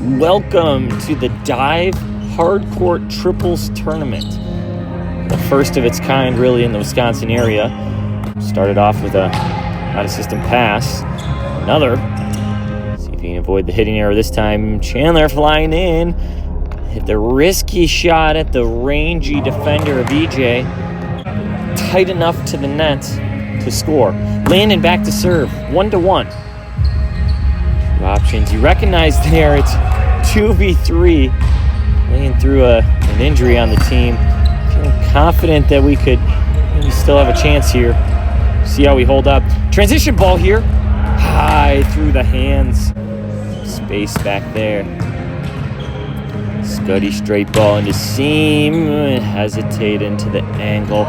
Welcome to the Dive Hardcourt Triples Tournament. The first of its kind really in the Wisconsin area. Started off with a out-of-system pass. Another. See if he can avoid the hitting error this time. Chandler flying in. Hit the risky shot at the rangy defender of EJ. Tight enough to the net to score. Landon back to serve. 1-1. Two options. You recognize there it's 2v3. Playing through an injury on the team. Feeling confident that we could maybe still have a chance here. See how we hold up. Transition ball here. High through the hands. Space back there. Scuddy straight ball into seam. Hesitate into the angle.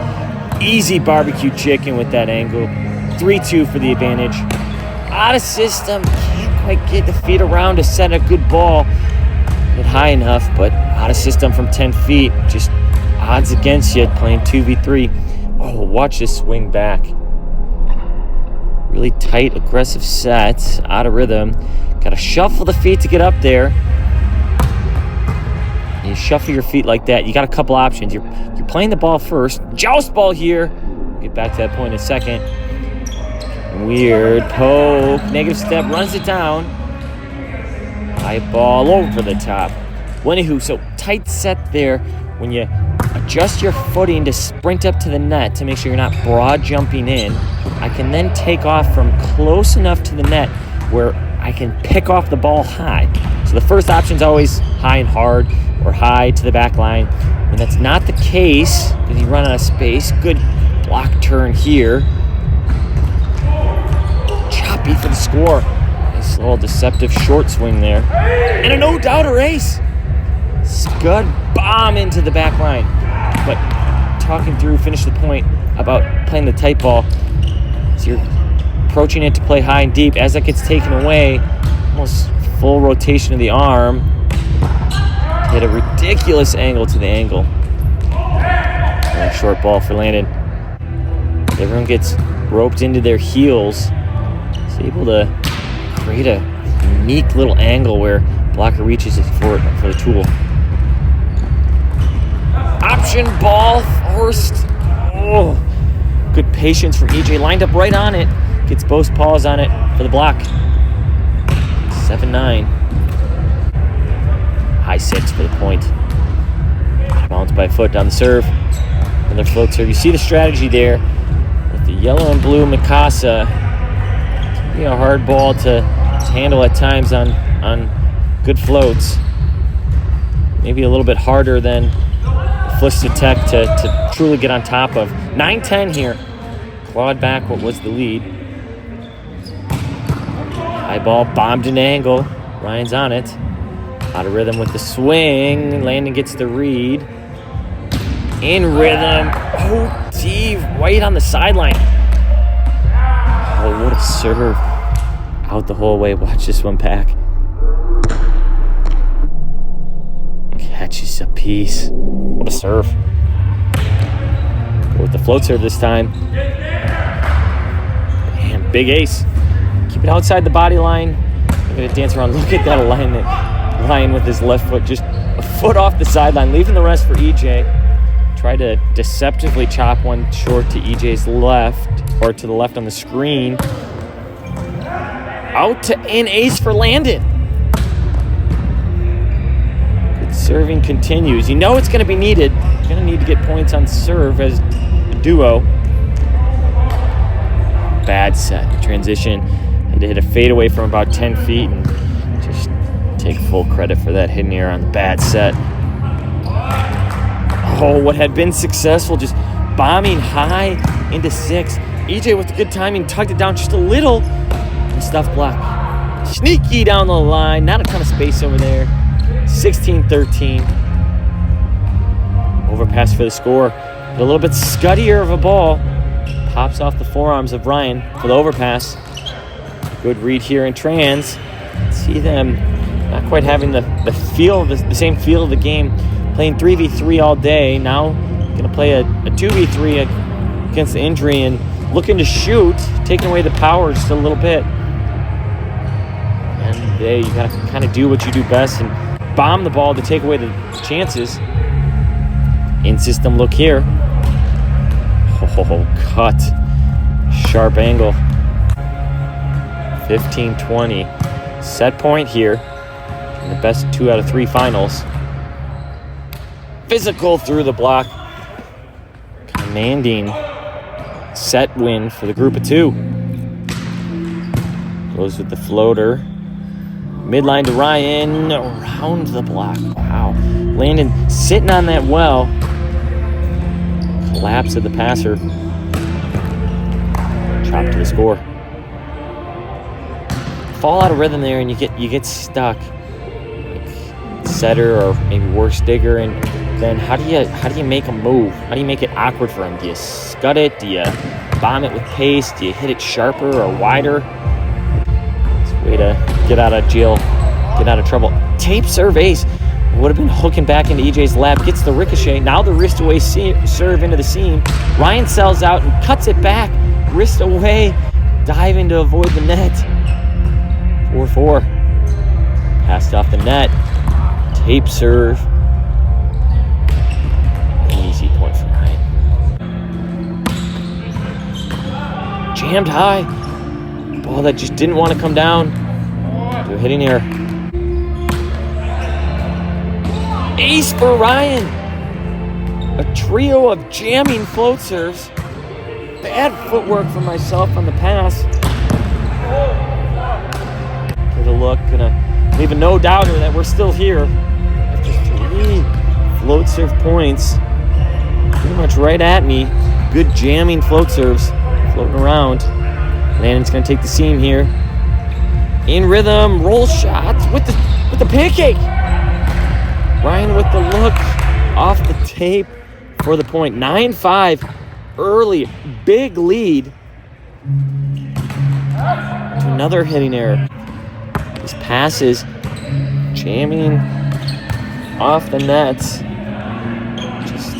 Easy barbecue chicken with that angle. 3-2 for the advantage. Out of system. Can't quite get the feet around to set a good ball. Get high enough, but out of system from 10 feet. Just odds against you playing 2v3. Oh, watch this swing back. Really tight, aggressive set. Out of rhythm. Got to shuffle the feet to get up there. You shuffle your feet like that, you got a couple options. You're playing the ball first. Joust ball here. We'll get back to that point in a second. Weird poke. Negative step. Runs it down. High ball over the top. Anywho, so tight set there when you adjust your footing to sprint up to the net to make sure you're not broad jumping in. I can then take off from close enough to the net where I can pick off the ball high. So the first option is always high and hard or high to the back line. When that's not the case, because you run out of space, good block turn here. Choppy for the score. Nice little deceptive short swing there. And a no-doubter ace. Scud bomb into the back line. But talking through, finish the point about playing the tight ball. So you're approaching it to play high and deep. As that gets taken away, almost full rotation of the arm. Hit a ridiculous angle to the angle. And a short ball for Landon. Everyone gets roped into their heels. He's able to create a unique little angle where blocker reaches for the tool. Option ball forced. Oh, good patience from EJ. Lined up right on it. Gets both paws on it for the block. 7-9. High 6 for the point. Bounced by a foot down the serve. Another float serve. You see the strategy there with the yellow and blue Mikasa. It's a hard ball to handle at times on good floats. Maybe a little bit harder than Fliss Tech to truly get on top of. 9-10 here. Clawed back what was the lead. High ball bombed an angle. Ryan's on it. Out of rhythm with the swing. Landon gets the read. In rhythm. Oh, Steve. Right on the sideline. Oh, what a serve. Out the whole way. Watch this one back. Catches a piece. What a serve. Go with the float serve this time. Damn, big ace. Keep it outside the body line. I'm going to dance around. Look at that alignment. Ryan with his left foot, just a foot off the sideline, leaving the rest for EJ. Try to deceptively chop one short to EJ's left, or to the left on the screen. Out to in ace for Landon. Good serving continues. You know it's going to be needed. You're going to need to get points on serve as a duo. Bad set. Transition. Had to hit a fadeaway from about 10 feet and just take full credit for that hitting error on the bad set. Oh, what had been successful, just bombing high into 6. EJ with the good timing, tugged it down just a little. And stuff block. Sneaky down the line, not a ton of space over there. 16-13. Overpass for the score. But a little bit scuddier of a ball. Pops off the forearms of Ryan for the overpass. Good read here in trans. See them not quite having the feel, the same feel of the game. Playing 3v3 all day. Now going to play a 2v3 against the injury and looking to shoot, taking away the power just a little bit. And today. You got to kind of do what you do best and bomb the ball to take away the chances. In-system look here. Oh, cut. Sharp angle. 15-20. Set point here. In the best 2 out of 3 finals. Physical through the block. Commanding set win for the group of 2. Goes with the floater. Midline to Ryan. Around the block. Wow. Landon sitting on that well. Collapse of the passer. Chop to the score. Fall out of rhythm there and you get stuck. Like setter or maybe worse digger, and then how do you make a move? How do you make it awkward for him? Do you scud it? Do you bomb it with pace? Do you hit it sharper or wider? It's a way to get out of jail, get out of trouble. Tape serve ace. Would have been hooking back into EJ's lap. Gets the ricochet. Now the wrist away serve into the seam. Ryan sells out and cuts it back. Wrist away. Diving to avoid the net. 4-4. Passed off the net. Tape serve. Easy point for Ryan. Jammed high. Ball that just didn't want to come down. They're hitting here. Ace for Ryan. A trio of jamming float serves. Bad footwork from myself on the pass. Get a look, gonna leave a no doubter that we're still here after 3 float serve points. Pretty much right at me. Good jamming float serves floating around. Landon's gonna take the seam here. In rhythm, roll shots with the pancake. Ryan with the look off the tape for the point. 9-5, early, big lead. To another hitting error. These passes jamming off the nets. Just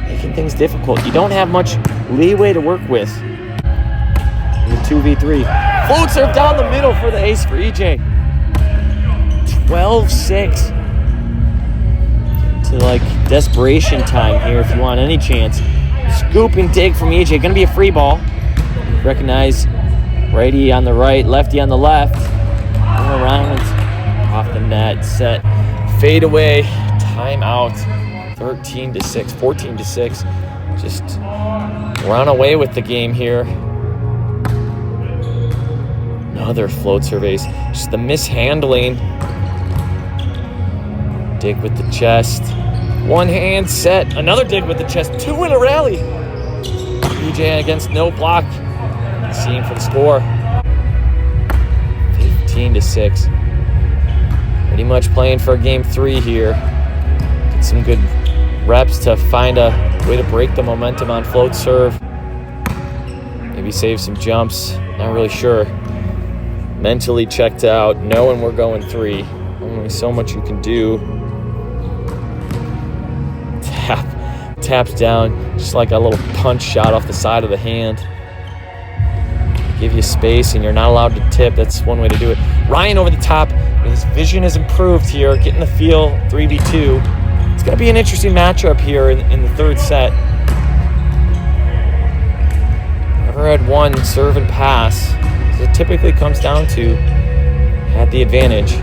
making things difficult. You don't have much leeway to work with. In the 2v3. Float serve down the middle for the ace for EJ. 12-6. To like desperation time here if you want any chance. Scooping dig from EJ. Gonna be a free ball. Recognize righty on the right, lefty on the left. Going around. Off the net. Set. Fade away. Timeout. 13-6. 14-6. Just run away with the game here. Another float surveys. Just the mishandling. Dig with the chest. One hand set. Another dig with the chest. 2 in a rally. EJ against no block. Seeing for the score. 15-6. Pretty much playing for game 3 here. Get some good reps to find a way to break the momentum on float serve. Maybe save some jumps. Not really sure. Mentally checked out, knowing we're going 3. Only so much you can do. Taps down, just like a little punch shot off the side of the hand. Give you space and you're not allowed to tip. That's one way to do it. Ryan over the top. His vision has improved here, getting the feel. 3v2. It's going to be an interesting matchup here in the third set. Whoever had one serve and pass, it typically comes down to had the advantage.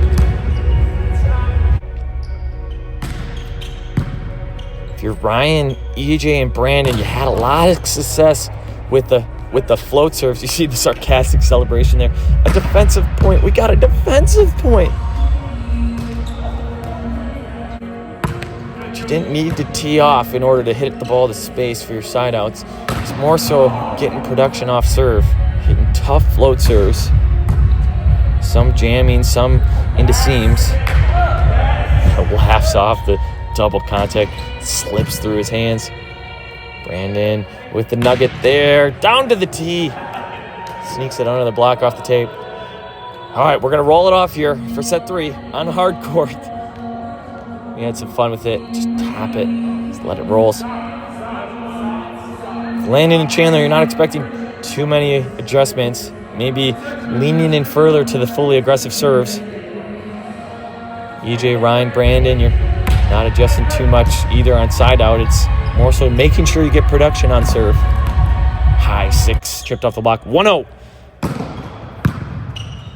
If you're Ryan, EJ, and Brandon, you had a lot of success with the float serves. You see the sarcastic celebration there. A defensive point. We got a defensive point. But you didn't need to tee off in order to hit the ball to space for your side outs. It's more so getting production off serve, hitting tough float serves. Some jamming, some into seams. Laughs off the double contact, slips through his hands. Brandon with the nugget there, down to the tee. Sneaks it under the block off the tape. All right, we're going to roll it off here for set 3 on Hardcourt. We had some fun with it. Just tap it. Just let it roll. Landon and Chandler, you're not expecting too many adjustments. maybe leaning in further to the fully aggressive serves. EJ, Ryan, Brandon, you're not adjusting too much either on side out. It's more so making sure you get production on serve. High 6, tripped off the block. 1-0.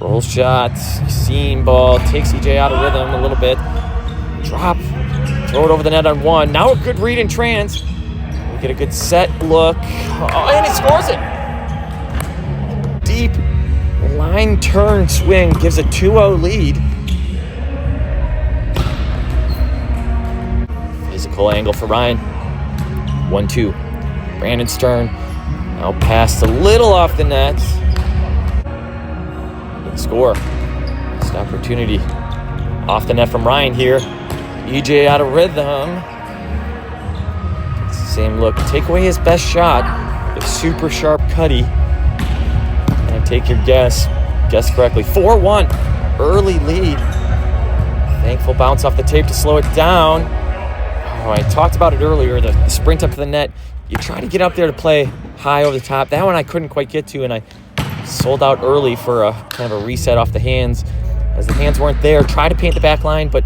Roll shot, seam ball, takes EJ out of rhythm a little bit. Drop, throw it over the net on 1. Now a good read in trans. We get a good set look. Oh, and he scores it. Deep line turn swing gives a 2-0 lead. Physical angle for Ryan. 1-2. Brandon Stern. Now passed a little off the net. Good score. Missed opportunity. Off the net from Ryan here. EJ out of rhythm. It's the same look. Take away his best shot. The super sharp cutty. And take your guess. Guess correctly. 4-1. Early lead. Thankful bounce off the tape to slow it down. Oh, I talked about it earlier. The sprint up to the net. You try to get up there to play high over the top. That one I couldn't quite get to, and I sold out early for a kind of a reset off the hands. As the hands weren't there, try to paint the back line, but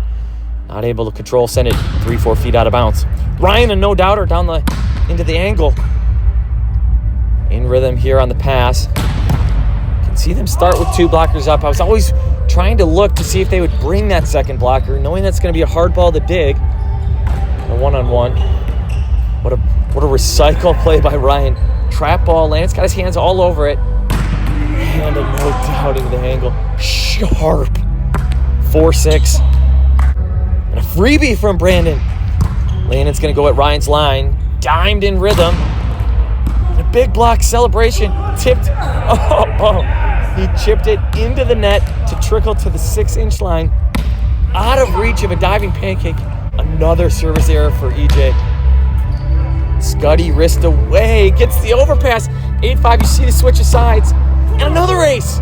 not able to control, send it 3-4 feet out of bounds. Ryan, a no-doubter down into the angle. In rhythm here on the pass. Can see them start with 2 blockers up. I was always trying to look to see if they would bring that second blocker, knowing that's going to be a hard ball to dig. A 1-on-1. What a recycle play by Ryan. Trap ball lands, got his hands all over it. And a no-doubt into the angle. Sharp. 4-6. And a freebie from Brandon. Landon's going to go at Ryan's line. Dimed in rhythm. And a big block celebration. Tipped. He chipped it into the net to trickle to the 6-inch line. Out of reach of a diving pancake. Another service error for EJ. Scuddy wrist away. Gets the overpass. 8-5. You see the switch of sides. And another ace.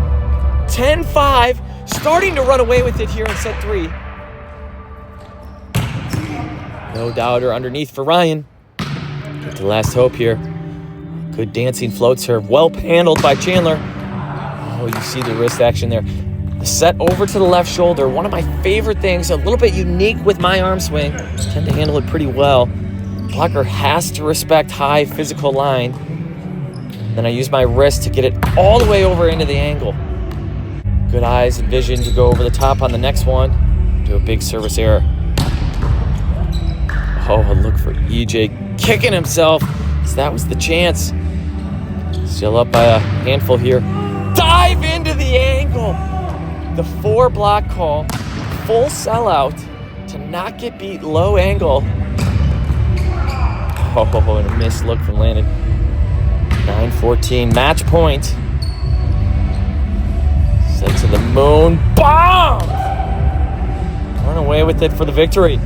10-5. Starting to run away with it here in set 3. No doubter underneath for Ryan. Get the last hope here. Good dancing float serve. Well handled by Chandler. Oh, you see the wrist action there. The set over to the left shoulder. One of my favorite things. A little bit unique with my arm swing. Tend to handle it pretty well. Blocker has to respect high physical line. Then I use my wrist to get it all the way over into the angle. Good eyes and vision to go over the top on the next one. Do a big service error. Oh, a look for EJ kicking himself. So that was the chance. Still up by a handful here. Dive into the angle. The 4-block call. Full sellout to not get beat low angle. Oh, and a missed look from Landon. 9-14, match point. Set to the moon. Bomb! Run away with it for the victory.